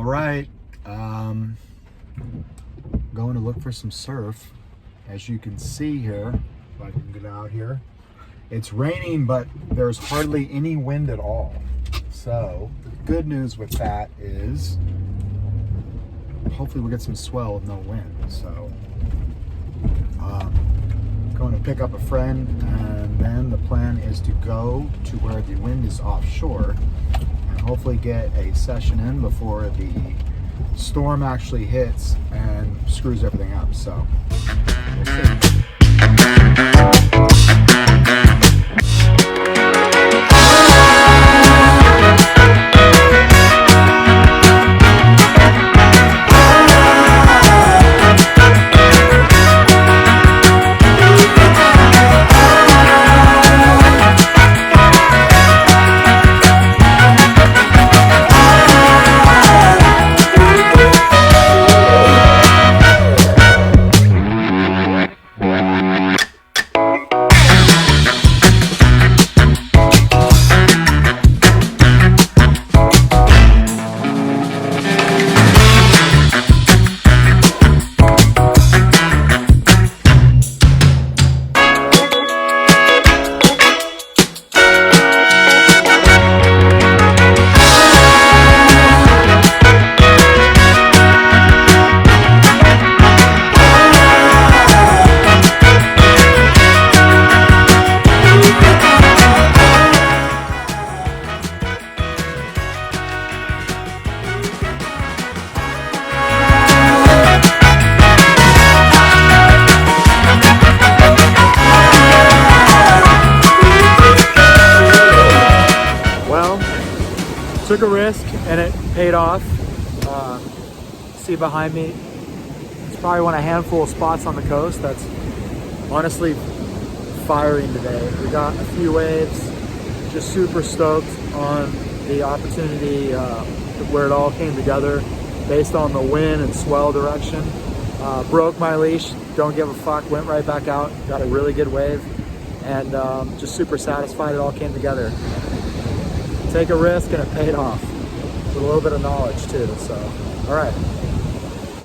All right, going to look for some surf. As you can see here, if I can get out here, it's raining, but there's hardly any wind at all. So the good news with that is hopefully we'll get some swell with no wind. So going to pick up a friend, and then the plan is to go to where the wind is offshore and hopefully get a session in before the storm actually hits and screws everything up. So we'll see. Took a risk and it paid off. See behind me, it's probably one of a handful of spots on the coast that's honestly firing today. We got a few waves, just super stoked on the opportunity where it all came together based on the wind and swell direction. Broke my leash, don't give a fuck, went right back out, got a really good wave, and just super satisfied it all came together. Take a risk and it paid off with a little bit of knowledge too. So, all right.